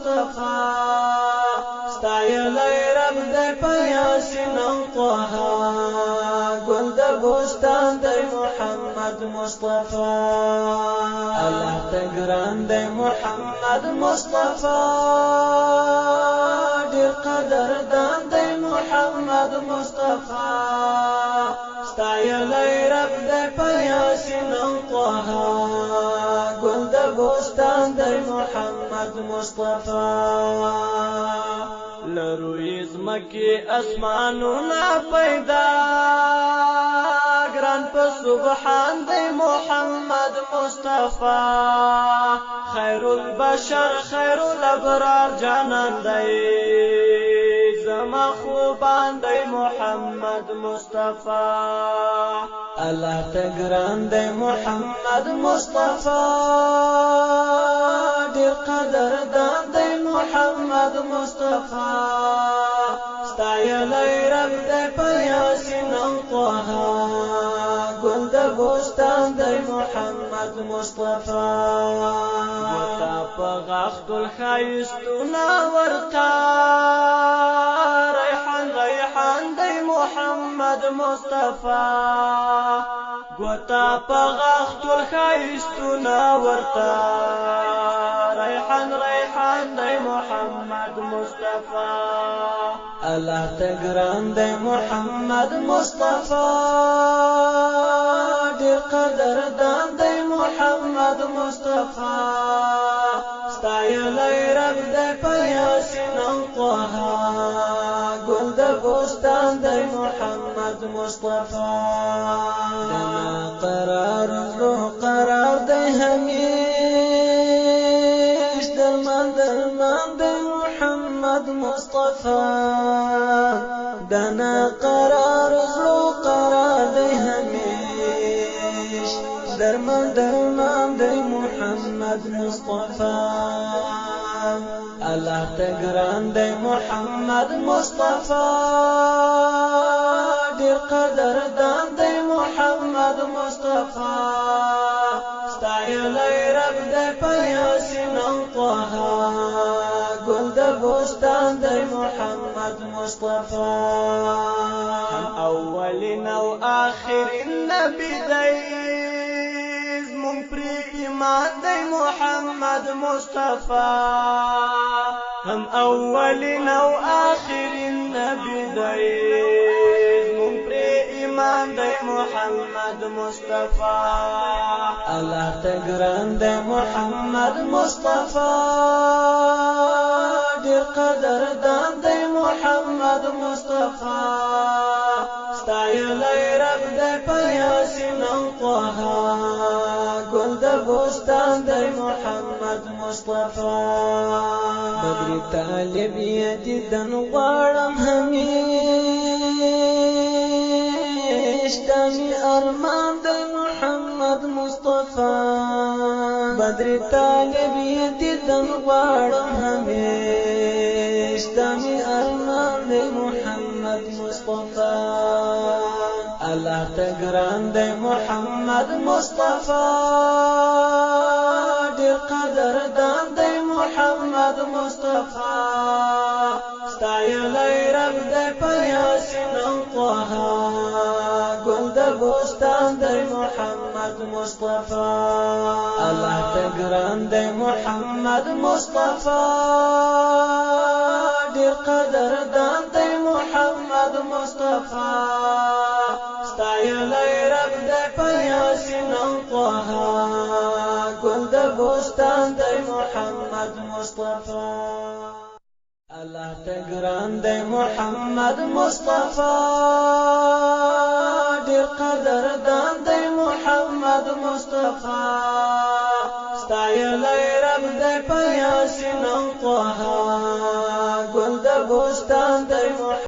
مصطفی ستایلی رب دی په یاسین او طه ګل د بوستان دی محمد مصطفی الله ته ګران دی محمد مصطفی ډیر قدردان دی محمد مصطفی ستایلی رب دی په یاسین او طه ګل د بوستان دی محمد مصطفی لروی زمکی اسمانونا پیدا گران په سبحان دی محمد مصطفی خیر البشر خیر الابرار جانان دی زما خوبان دی محمد مصطفی الله ته ګران دی محمد مصطفی ډیر قدردان دی محمد مصطفی ستایلی رب دی په یاسین او طه ګل د بوستان دی محمد مصطفی وتا په غاښ الښایستونه ورتا ریحان دی محمد مصطفی ګوتا په غاښ الښایستونه ورتا ریحان دی محمد مصطفی الله ته ګران دی محمد مصطفی ډیر قدردان دی محمد مصطفی ستایلی رب دی په یاسین او طه ګل د بوستان دی محمد مصطفی دنا قرار زړه قرار دی همیش درمان دی محمد مصطفی دنا قرار زړه قرار دی همیش درمان دی محمد مصطفی الله ته ګران دی محمد مصطفی ډیر قدردان دی محمد مصطفی ستایلی رب دی په یاسین او طه ګل د بوستان دی محمد مصطفی هم اولین او آخرین نبی دی زمون پری ایمان دی محمد مصطفی هم اولین او آخرین نبی دی زمون پری ایمان دی محمد مصطفی الله ته ګران دی محمد مصطفی ډیر قدردان دی محمد مصطفی ستایلی رب دی په یاسین او طه ګل د بوستان دی محمد مصطفی بدر طالب یدیدن غواړم همیش دمی ارمان دی محمد مصطفی بدر طالب یدیدن غواړم همیش دمی ارمان دی محمد مصطفی الله ته ګران دی محمد مصطفی ډیر قدردان دی محمد مصطفی ستایلی رب دی په یاسین او طه ګل د بوستان دی محمد مصطفی الله ته ګران دی محمد مصطفی ډیر قدردان دی محمد مصطفی ستایلی رب دی په یاسین او طه ګل د بوستان دی محمد مصطفی الله ته ګران دی محمد مصطفی ډیر قدردان دی محمد مصطفی ستایلی رب دی په یاسین او طه ګل د بوستان دی